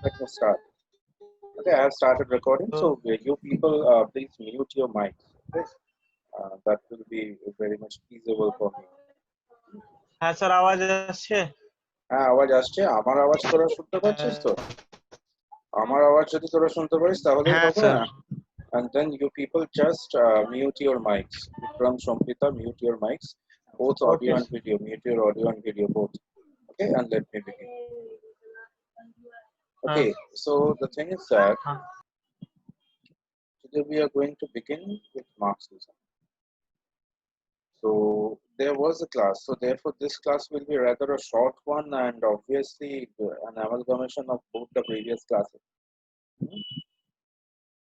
Let me start. Okay, I have started recording. So, So you people, please mute your mics. Okay, that will be very much feasible for me. হ্যাঁ sir আওয়াজ আসছে হ্যাঁ, আওয়াজ আসছে। আমার আওয়াজ তোরা শুনতে পাচ্ছিস তো? আমার আওয়াজ যদি তোরা শুনতে পারিস তাহলেই হ্যাঁ হবে। Sir And then you people just mute your mics. Vikram, Shompita, mute your mics. Both audio okay and video. Mute your audio and video both. Okay, and let me begin. হ্যাঁ Okay, so the thing is that হ্যাঁ today we are going to begin with Marxism. So there was a class. So therefore, this class will be rather a short one, and obviously an amalgamation of both the previous classes.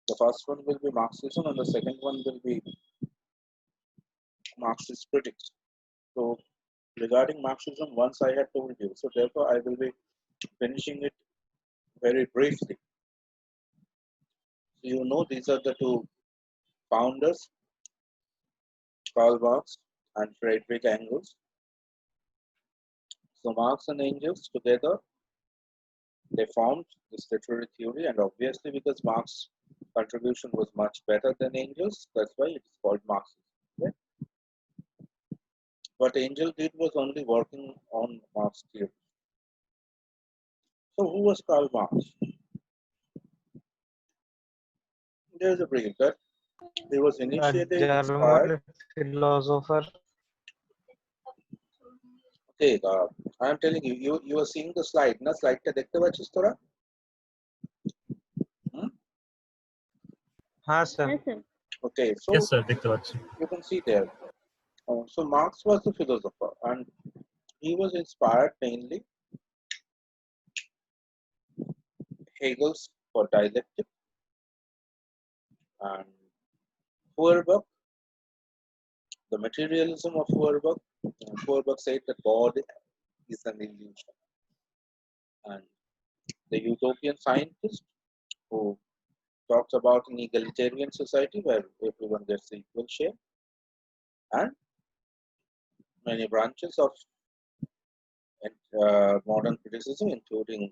The first one will be Marxism, and the second one will be Marxist critics. So regarding Marxism, once I had told you. So therefore, I will be finishing it very briefly. So you know these are the two founders, Karl Marx and Friedrich Engels. So Marx and Engels together they formed this literary theory, and obviously because Marx's contribution was much better than Engels, that's why it is called Marxism. Okay? What Engel did was only working on Marx theory. So who was Karl Marx? There's a brief that he was initially German inspired. Philosopher Okay, I am telling you, you are seeing the slide. Na slide ta dekhte pachis tora? Hmm? হ্যাঁ sir Yes, sir. Okay, so Yes, sir. দেখতে পাচ্ছি। you can see there. So Marx was a philosopher, and he was inspired mainly Hegel's for dialectic and Feuerbach, the materialism of Feuerbach. Feuerbach said that God is an illusion, and the utopian scientist who talks about an egalitarian society where everyone gets equal share, and many branches of modern criticism, including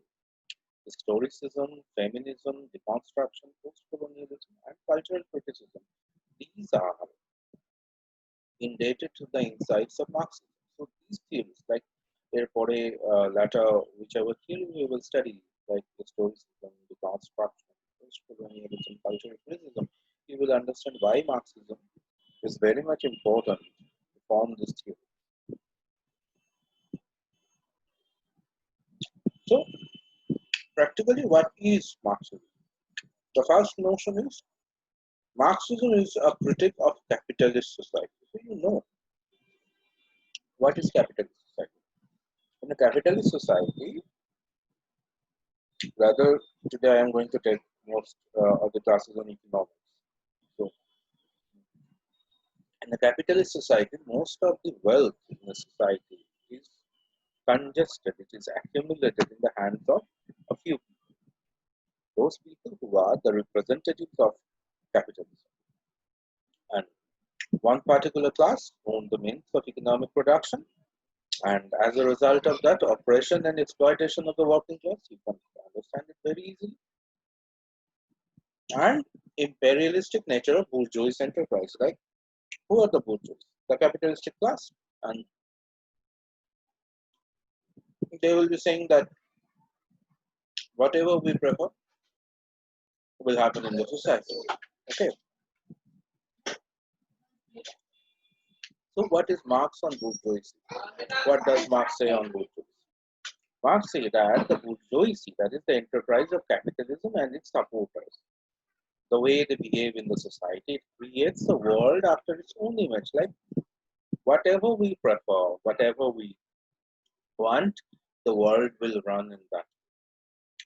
historicism, feminism, deconstruction, post-colonialism, and cultural criticism. These are indebted to the insights of Marxism. So these theories, like therefore latter, whichever theory we will study, like historicism, deconstruction, post-colonialism, cultural criticism, you will understand why Marxism is very much important to form this theory. So practically, what is Marxism? The first notion is Marxism is a critic of capitalist society. So you know what is capitalist society. In a capitalist society, rather today I am going to take most of the classes on economics. So in a capitalist society, most of the wealth in the society is congested, it is accumulated in the hands of a few people. Those people who are the representatives of capitalism. And one particular class own the means of economic production, and as a result of that, oppression and exploitation of the working class, you can understand it very easily. And imperialistic nature of bourgeois enterprise, right? Who are the bourgeois? The capitalistic class. And they will be saying that whatever we prefer will happen in the society. Okay. So what is Marx on bourgeoisie? What does Marx say on bourgeoisie? Marx says that the bourgeoisie, that is the enterprise of capitalism and its supporters, the way they behave in the society, it creates a world after its own image. Like whatever we prefer, whatever we want, the world will run in that.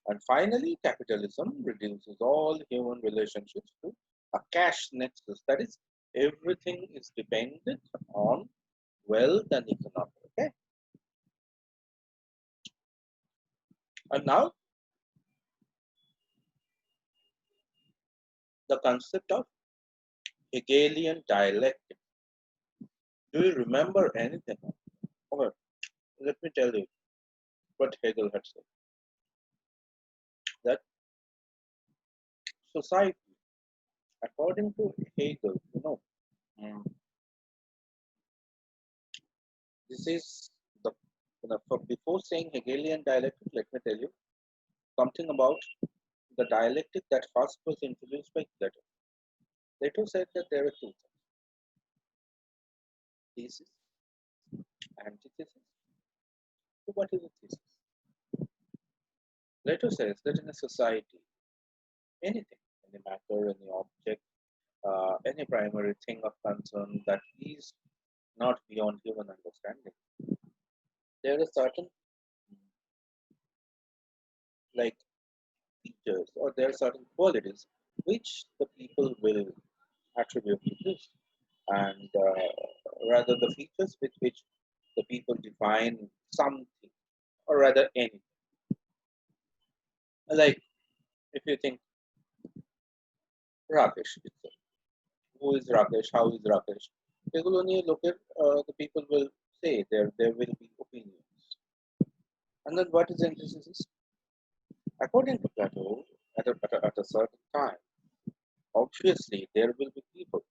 And finally, capitalism reduces all human relationships to a cash nexus. That is, everything is dependent on wealth and economy. Okay. And now the concept of Hegelian dialectic. Do you remember anything? Okay, let me tell you what Hegel had said. That society, according to Hegel, mm, this is the, before saying Hegelian dialectic, let me tell you something about the dialectic that first was introduced by Plato. Plato said that there are two things, thesis, antithesis. So what is a thesis? Plato says that in a society, anything, any matter, any object, any primary thing of concern that is not beyond human understanding, there are certain like features or there are certain qualities which the people will attribute to this, and rather the features with which the people define something or rather anything. Like if you think Rakesh itself, who is Rakesh, how is Rakesh? They will only look at the people will say there will be opinions. And then what is antithesis? According to Plato, at a certain time, obviously there will be people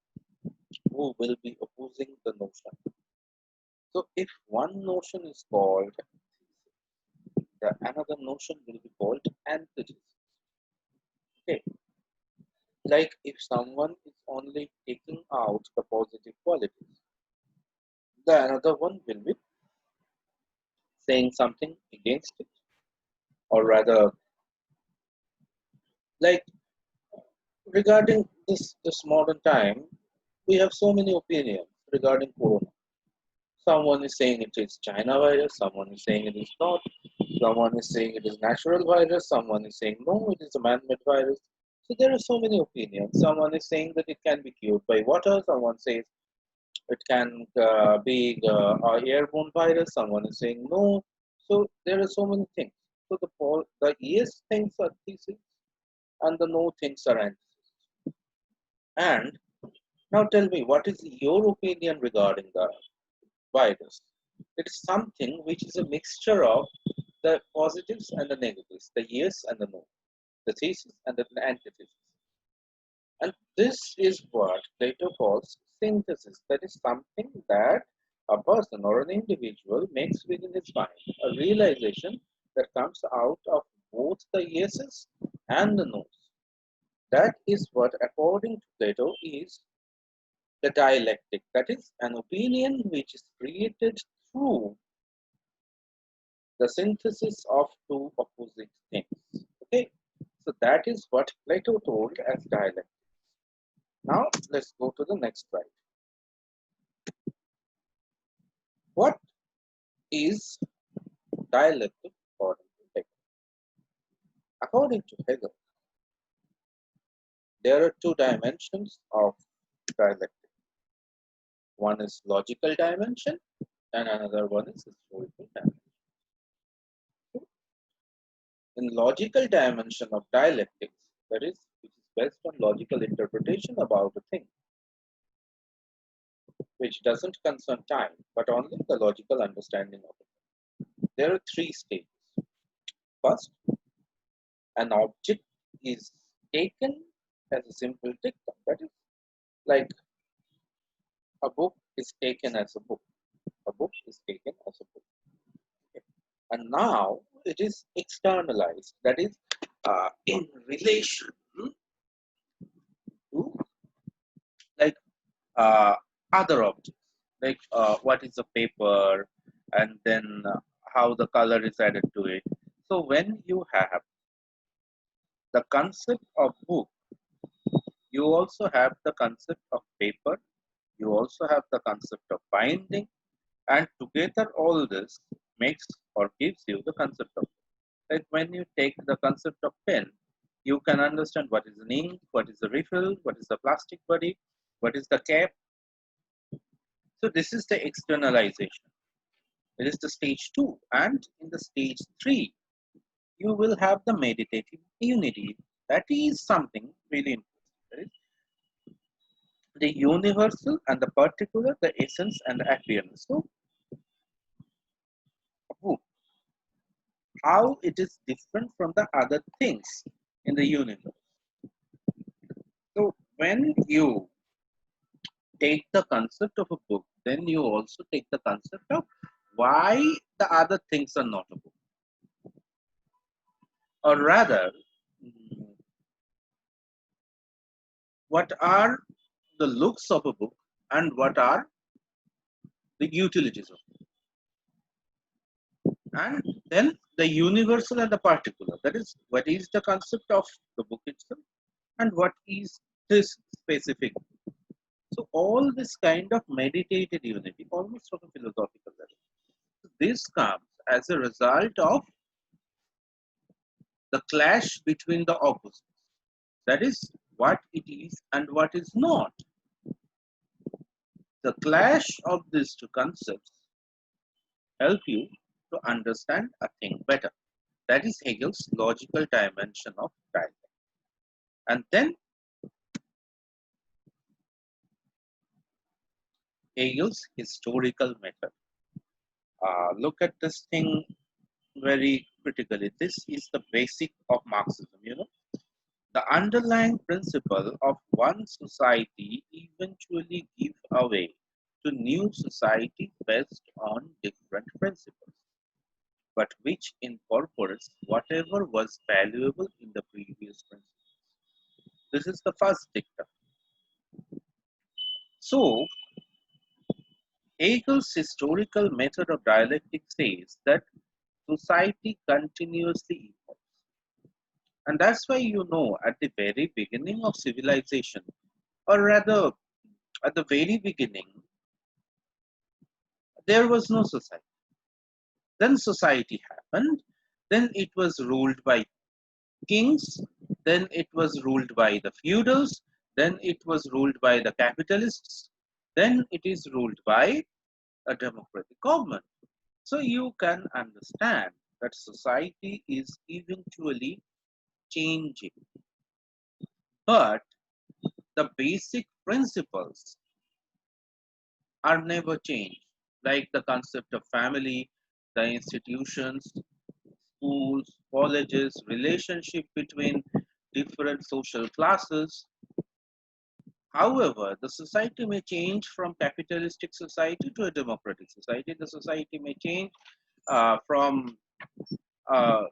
who will be opposing the notion. So if one notion is called the another notion will be called antithesis. Okay, like if someone is only taking out the positive qualities, the another one will be saying something against it, or rather, like regarding this modern time, we have so many opinions regarding corona. Someone is saying it is China virus, someone is saying it is not, someone is saying it is natural virus, someone is saying no, it is a man-made virus. So there are so many opinions. Someone is saying that it can be cured by water, someone says it can be airborne virus, someone is saying no. So there are so many things. So the yes things are thesis and the no things are antithesis. And now tell me, what is your opinion regarding the virus? It's something which is a mixture of the positives and the negatives, the yes and the no, the thesis and the antithesis. And this is what Plato calls synthesis. That is something that a person or an individual makes within his mind, a realization that comes out of both the yeses and the nos. That is what, according to Plato, is the dialectic. That is an opinion which is created through the synthesis of two opposite things. Okay, so that is what Plato told as dialectic. Now let's go to the next slide. What is dialectic according to Hegel? According to Hegel, there are two dimensions of dialectic. One is logical dimension and another one is historical dimension. In logical dimension of dialectics, that is, which is based on logical interpretation about a thing, which doesn't concern time, but only the logical understanding of it. There are three stages. First, an object is taken as a simple dictum. That is, like a book is taken as a book. A book is taken as a book. Okay. And now it is externalized. That is, in relation to like uh, other objects, like what is a paper, and then how the color is added to it. So when you have the concept of book, you also have the concept of paper, you also have the concept of binding, and together all this makes or gives you the concept of, like when you take the concept of pen, you can understand what is an ink, what is the refill, what is the plastic body, what is the cap. So this is the externalization. It is the stage 2. And in the stage 3, you will have the meditative unity. That is something really interesting. That is the universal and the particular, the essence and the appearance. So how it is different from the other things in the universe. So when you take the concept of a book, then you also take the concept of why the other things are not a book. Or rather, mm, what are the looks of a book and what are the utilities of it. And then the universal and the particular. That is, what is the concept of the book itself and what is this specific. So all this kind of meditated unity, almost from a philosophical level. This comes as a result of the clash between the opposites. That is what it is and what is not. The clash of these two concepts help you to understand a thing better. That is Hegel's logical dimension of dialogue. And then Hegel's historical method. Look at this thing very critically. This is the basic of Marxism, you know. The underlying principle of one society eventually give away to new society based on different principles, but which incorporates whatever was valuable in the previous principles. This is the first dictum. So, Hegel's historical method of dialectic says that society continuously evolves. And that's why you know at the very beginning of civilization, or rather at the very beginning, there was no society. Then society happened. Then it was ruled by kings. Then it was ruled by the feudals. Then it was ruled by the capitalists. Then it is ruled by a democratic government. So you can understand that society is eventually changing. But the basic principles are never changed, like the concept of family, the institutions, schools, colleges, relationship between different social classes. However, the society may change from capitalistic society to a democratic society. The society may change from uh,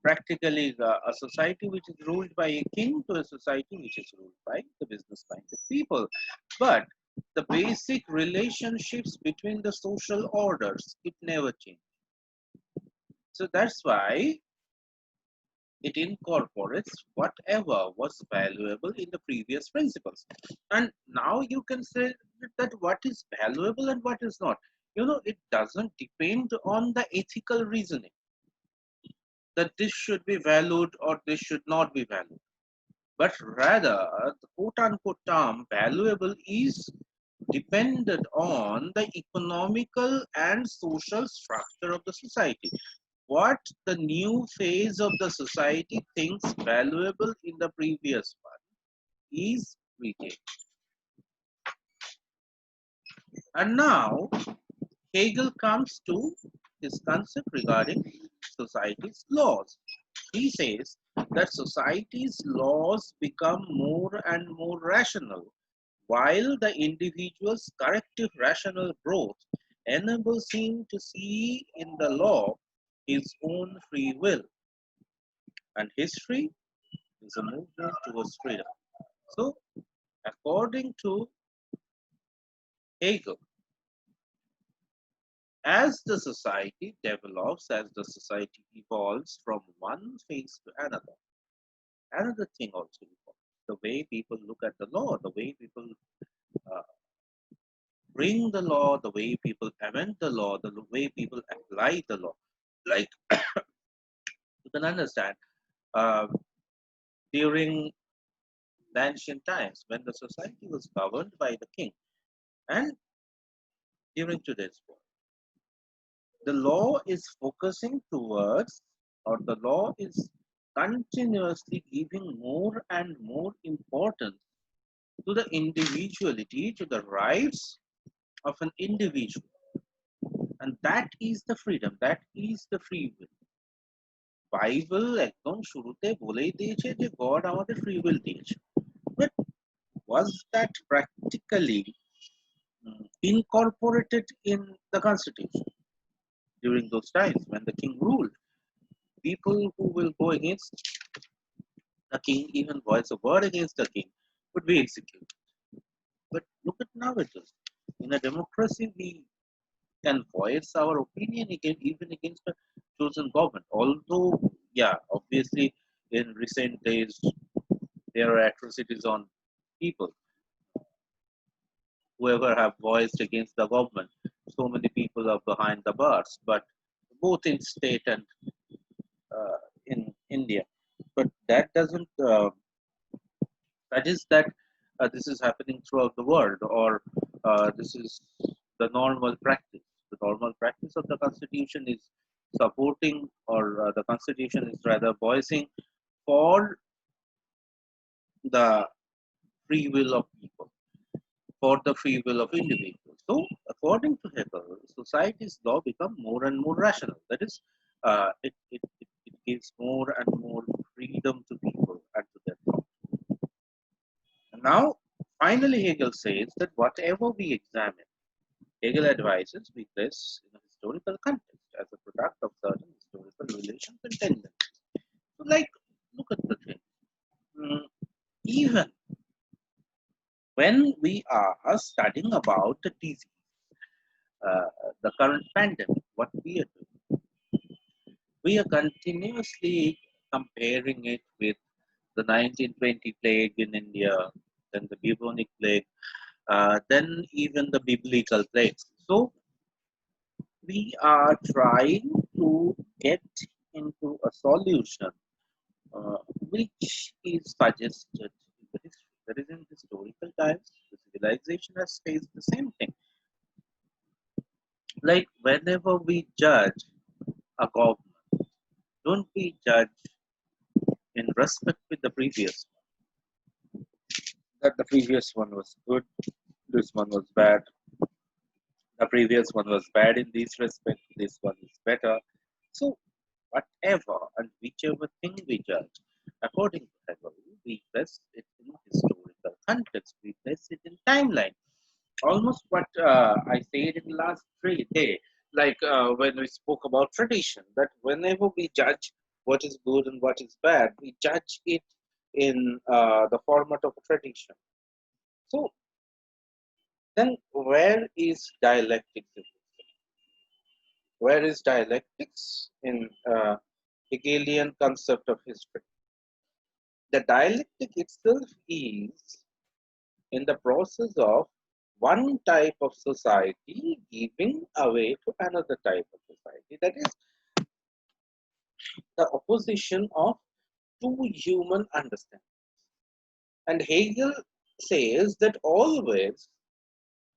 practically a society which is ruled by a king to a society which is ruled by the business-minded people. But the basic relationships between the social orders, it never changes. So that's why it incorporates whatever was valuable in the previous principles. And now you can say that what is valuable and what is not. You know, it doesn't depend on the ethical reasoning that this should be valued or this should not be valued. But rather, the quote unquote term valuable is dependent on the economical and social structure of the society. What the new phase of the society thinks valuable in the previous one is retained. And now Hegel comes to his concept regarding society's laws. He says that society's laws become more and more rational, while the individual's corrective rational growth enables him to see in the law his own free will. And history is a movement towards freedom. So, according to Hegel, as the society develops, as the society evolves from one phase to another thing also evolves. The way people look at the law, the way people uh, bring the law, the way people amend the law, the way people apply the law. Like you can understand uh, during the ancient times when the society was governed by the king, and during today's world, the law is focusing towards, or the law is continuously giving more and more importance to the individuality, to the rights of an individual. And that is the freedom, that is the free will. Bible একদম শুরুতে বলেই দিয়েছে যে god আমাদের free will দিয়েছে। But was that practically incorporated in the constitution during those times when the king ruled? People who will go against the king, even voice a word against the king, would be executed. But look at nowadays. In a democracy, we can voice our opinion even against a chosen government. Although, yeah, obviously, in recent days, there are atrocities on people, whoever have voiced against the government. So many people are behind the bars, but both in state and in India. But that doesn't that is that this is happening throughout the world, or this is the normal practice. The normal practice of the constitution is supporting, or the constitution is rather voicing for the free will of people, for the free will of individuals. So, according to Hegel, society's law become more and more rational. That is, it gives more and more freedom to people and to their thought. Now, finally, Hegel says that whatever we examine, Hegel advises we place in a historical context as a product of certain historical relations and tendencies. So, like, look at the thing. Mm, Even when we are studying about the disease, uh, the current pandemic, what we are doing, we are continuously comparing it with the 1920 plague in India, then the bubonic plague, then even the biblical plagues. So we are trying to get into a solution which is suggested in the history. That is, in historical times, the civilization has faced the same thing. Like whenever we judge a government, don't we judge in respect with the previous one? That the previous one was good, this one was bad. The previous one was bad in this respect, this one is better. So whatever and whichever thing we judge, according to Hegel, we place it in historical context, we place it in timeline. Almost what I said in the last day, like when we spoke about tradition, that whenever we judge what is good and what is bad, we judge it in the format of a tradition. So then, where is dialectics? Where is dialectics in Hegelian concept of history? The dialectic itself is in the process of one type of society giving away to another type of society. That is the opposition of two human understandings. And Hegel says that always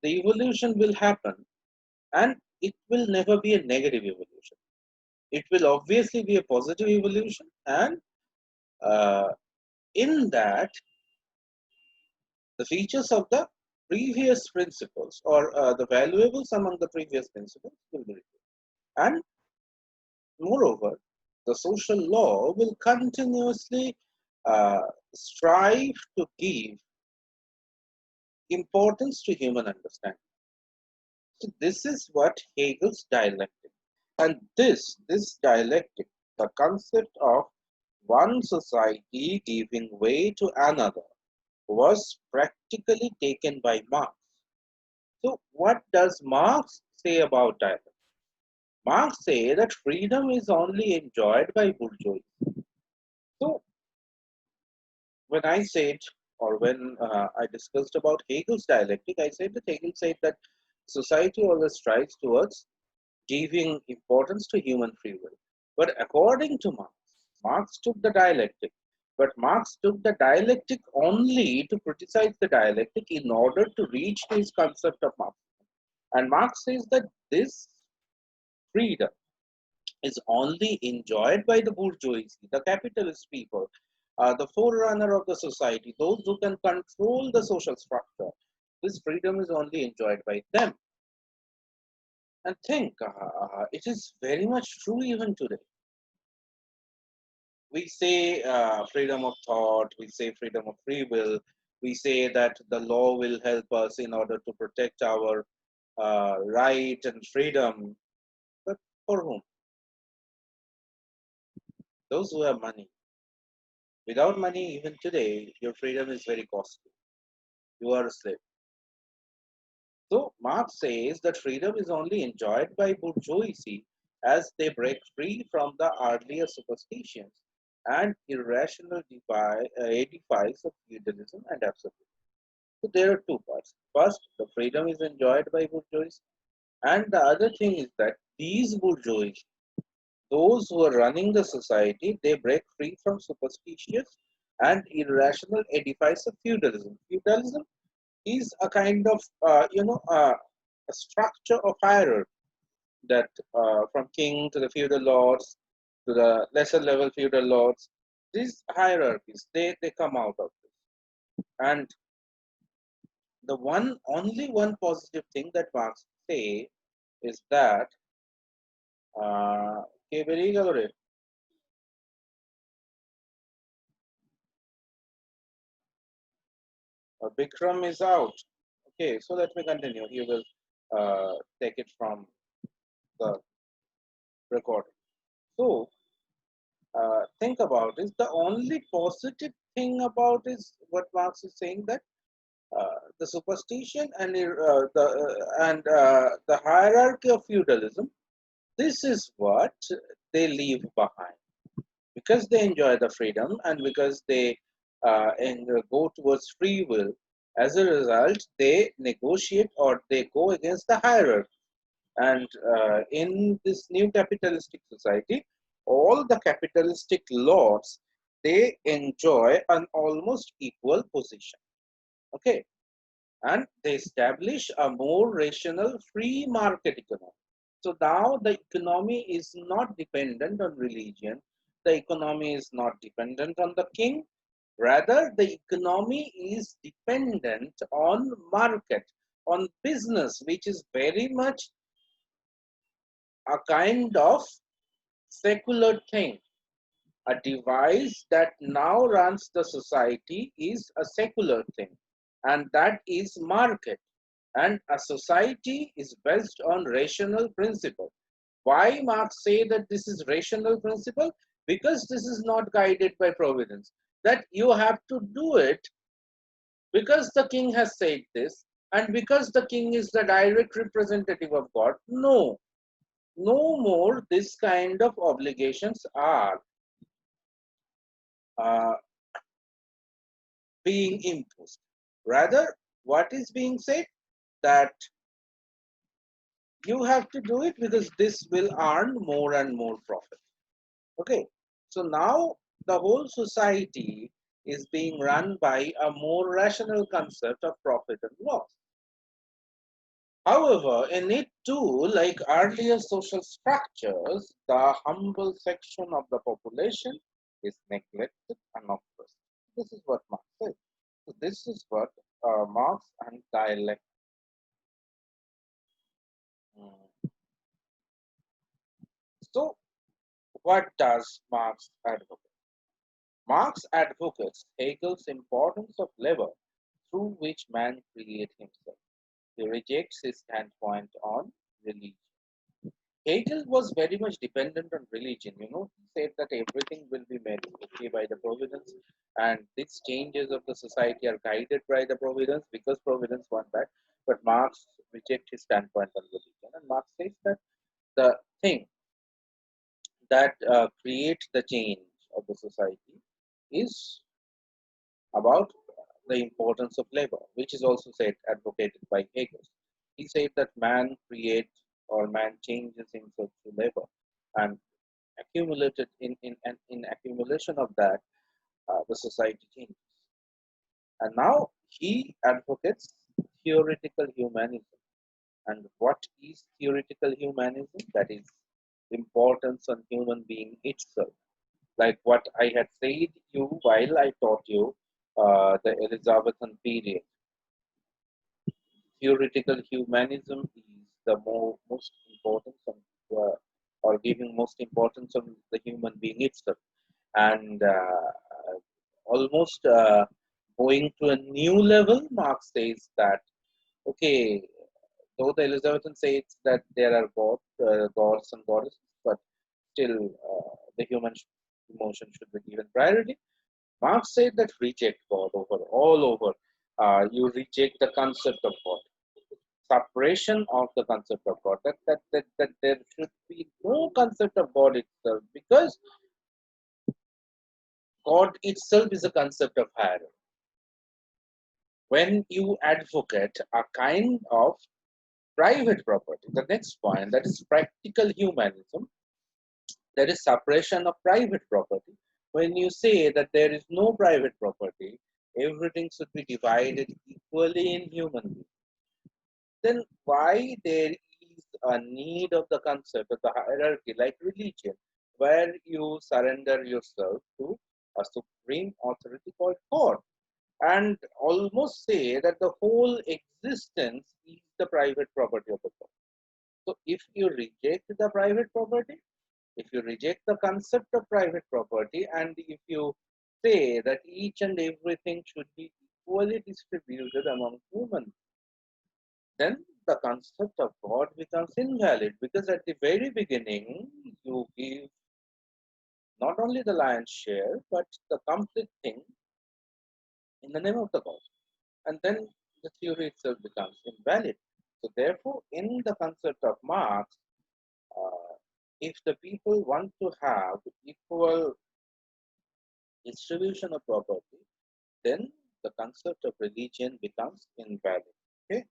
the evolution will happen and it will never be a negative evolution. It will obviously be a positive evolution, and uh, in that, the features of the previous principles, or the valuables among the previous principles will be repeated. And moreover, the social law will continuously uh, strive to give importance to human understanding. So this is what Hegel's dialectic. And this dialectic, the concept of one society giving way to another, was practically taken by Marx. So what does Marx say about dialectic? Marx says that freedom is only enjoyed by bourgeoisie. So when I said, or when I discussed about Hegel's dialectic, I said that Hegel said that society always strives towards giving importance to human free will. But according to Marx, Marx took the dialectic, but Marx took the dialectic only to criticize the dialectic in order to reach his concept of Marxism. And Marx says that this freedom is only enjoyed by the bourgeoisie, the capitalist people, the forerunner of the society, those who can control the social structure. This freedom is only enjoyed by them. And think, it is very much true even today. We say freedom of thought, we say freedom of free will, We say that the law will help us in order to protect our right and freedom. But for whom? Those who have money. Without money, even today, your freedom is very costly. You are a slave. So Marx says that freedom is only enjoyed by bourgeoisie as they break free from the earlier superstitions and irrational edifice of feudalism and absolutism. So there are two parts. First, the freedom is enjoyed by bourgeoisie, and the other thing is that these bourgeois, those who are running the society, they break free from superstitious and irrational edifice of feudalism. Feudalism is a kind of a structure of hierarchy that from king to the feudal lords to the lesser level feudal lords, these hierarchies they come out of this. And the only one positive thing that Marx say is that কে বেরিয়ে গেল রে? Bikram is out. Okay, so let me continue. He will take it from the recording. So think about is the only positive thing about is what Marx is saying, that the superstition and the hierarchy of feudalism. This is what they leave behind because they enjoy the freedom and because they go towards free will. As a result, they negotiate or they go against the hierarchy. And in this new capitalistic society, all the capitalistic lords, they enjoy an almost equal position. Okay, and they establish a more rational free market economy. So now the economy is not dependent on religion, the economy is not dependent on the king, rather the economy is dependent on market, on business, which is very much a kind of secular thing. A device that now runs the society is a secular thing, and that is market. And a society is based on rational principle. Why Marx say that this is rational principle? Because this is not guided by providence. That you have to do it because the king has said this, and because the king is the direct representative of God. No, no more this kind of obligations are uh, being imposed. Rather, what is being said? That you have to do it because this will earn more and more profit. Okay, so now the whole society is being run by a more rational concept of profit and loss. However, in it too, like earlier social structures, the humble section of the population is neglected and oppressed. This is what Marx says. So this is what Marx and dialect. Mm. So what does Marx advocate? Marx advocates Hegel's importance of labor through which man creates himself. He rejects his standpoint on religion. Hegel was very much dependent on religion. He said that everything will be made okay by the providence, and these changes of the society are guided by the providence because providence wants that. But Marx rejects his standpoint on religion, and Marx says that the thing that creates the change of the society is about the importance of labor, which is also said advocated by Hegel. He said that man creates or man changes himself through labor, and accumulated in accumulation of that, the society changes. And now he advocates theoretical humanism. And what is theoretical humanism? That is importance on human being itself. Like what I had said you while I taught you the Elizabethan period. Theoretical humanism is the most importance of, or giving most importance on the human being itself. And almost Going to a new level, Marx says that, okay, though the Elizabethan says that there are gods and goddesses, but still the human emotion should be given priority. Marx said that reject God all over. You reject the concept of God, suppression of the concept of God. That there should be no concept of God itself, because God itself is a concept of hierarchy. When you advocate a kind of private property, the next point, that is practical humanism, there is suppression of private property. When you say that there is no private property, everything should be divided equally in human beings, then why there is a need of the concept of the hierarchy like religion, where you surrender yourself to a supreme authority called God, and almost say that the whole existence is the private property of the God. So if you reject the private property, if you reject the concept of private property, and if you say that each and everything should be equally distributed among humans, then the concept of God becomes invalid, because at the very beginning you give not only the lion's share but the complete thing in the name of the God, and then the theory itself becomes invalid. So therefore, in the concept of Marx, uh, if the people want to have equal distribution of property, then the concept of religion becomes invalid. Okay.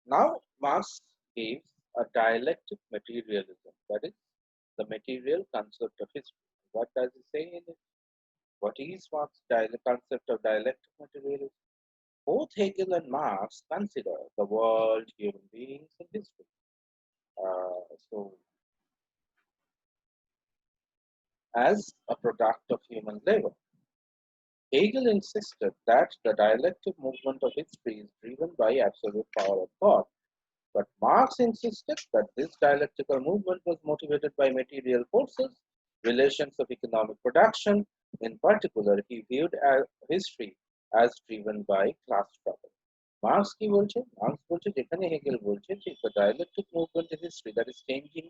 Now Marx gives a dialectic materialism, that is the material concept of history. What does he say in it? What is Marx's concept of dialectic materialism? Both Hegel and Marx consider the world, human beings, and history. So, as a product of human labor. Hegel insisted that the dialectic movement of history is driven by absolute power of God, but Marx insisted that this dialectical movement was motivated by material forces, relations of economic production. In particular, he viewed history as driven by class struggle. Marks কি বলছে? Marks বলছে যেখানে Hegel বলছে যে the dialectic movement in history that is changing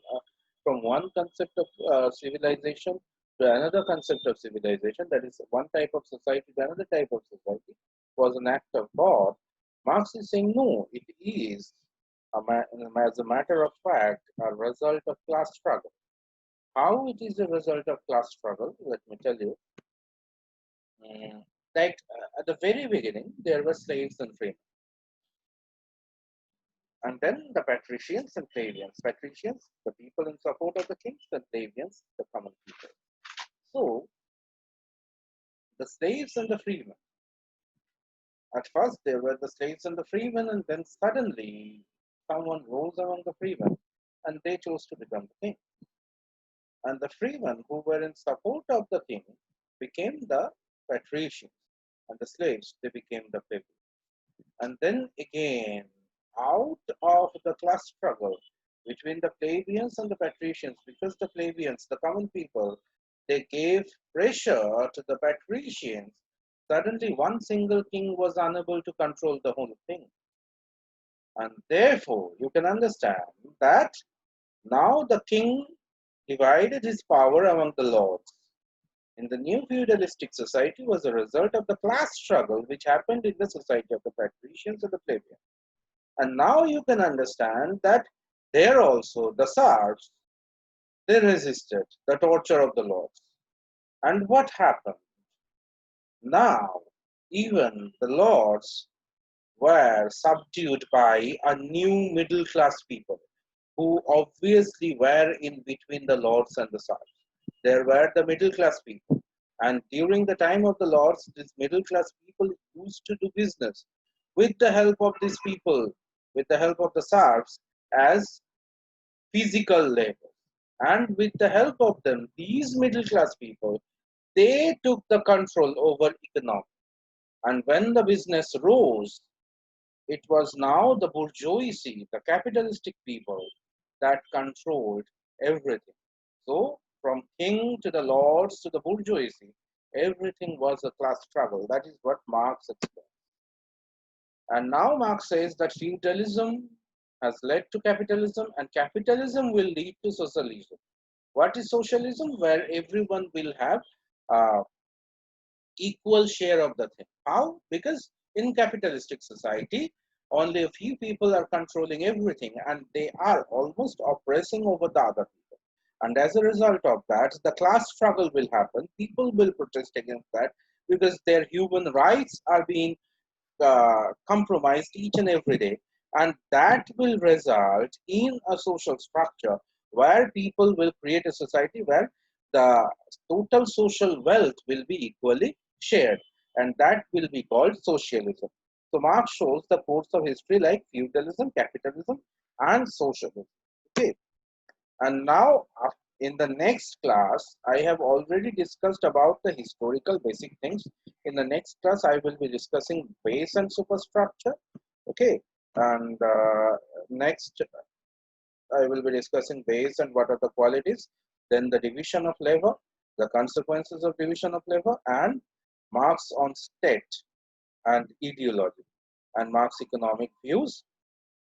from one concept of civilization to another concept of civilization, that is one type of society to another type of society, was an act of God. Marx is saying no, it is as a matter of fact a result of class struggle. How it is a result of class struggle? Let me tell you. That at the very beginning there were slaves and freemen. And then the patricians and plebeians. Patricians, the people in support of the kings, and plebeians, the common people. So, the slaves and the freemen. At first, there were the slaves and the freemen, and then suddenly someone rose among the freemen and they chose to become the king. And the freemen who were in support of the king became the patricians, and the slaves, they became the plebeians. And then again, out of the class struggle between the plebeians and the patricians, because the plebeians, the common people, they gave pressure to the patricians, suddenly one single king was unable to control the whole thing. And therefore, you can understand that now the king divided his power among the lords in the new feudalistic society was a result of the class struggle which happened in the society of the patricians and the plebeians. And now you can understand that there also the serfs, they resisted the torture of the lords. And what happened? Now, even the lords were subdued by a new middle class people who obviously were in between the lords and the serfs. There were the middle class people. And during the time of the lords, these middle class people used to do business with the help of these people, with the help of the serfs, as physical labor. And with the help of them, these middle class people, they took the control over economy. And when the business rose, it was now the bourgeoisie, the capitalistic people, that controlled everything. So, from king to the lords to the bourgeoisie, Everything was a class struggle. That is what Marx explained. And now Marx says that feudalism has led to capitalism, and capitalism will lead to socialism. What is socialism? Where everyone will have equal share of the thing. How? Because in capitalistic society, only a few people are controlling everything, and they are almost oppressing over the other people. And as a result of that, the class struggle will happen. People will protest against that because their human rights are being compromised each and every day. And that will result in a social structure where people will create a society where the total social wealth will be equally shared. And that will be called socialism. So Marx shows the course of history like feudalism, capitalism, and socialism. Okay. And now in the next class, I have already discussed about the historical basic things. In the next class, I will be discussing base and superstructure. Okay. And next, I will be discussing base and what are the qualities. Then the division of labor, the consequences of division of labor, and Marx on state and ideology, and Marx economic views,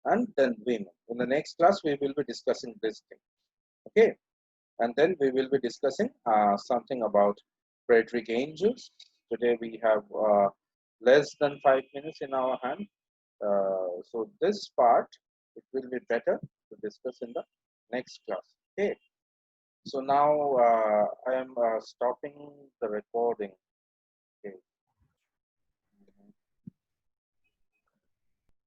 and then women. In the next class, we will be discussing this thing. Okay. And then we will be discussing something about Frederick Engels. Today we have less than 5 minutes in our hand. So this part, it will be better to discuss in the next class. Okay. So now I am stopping the recording. Okay.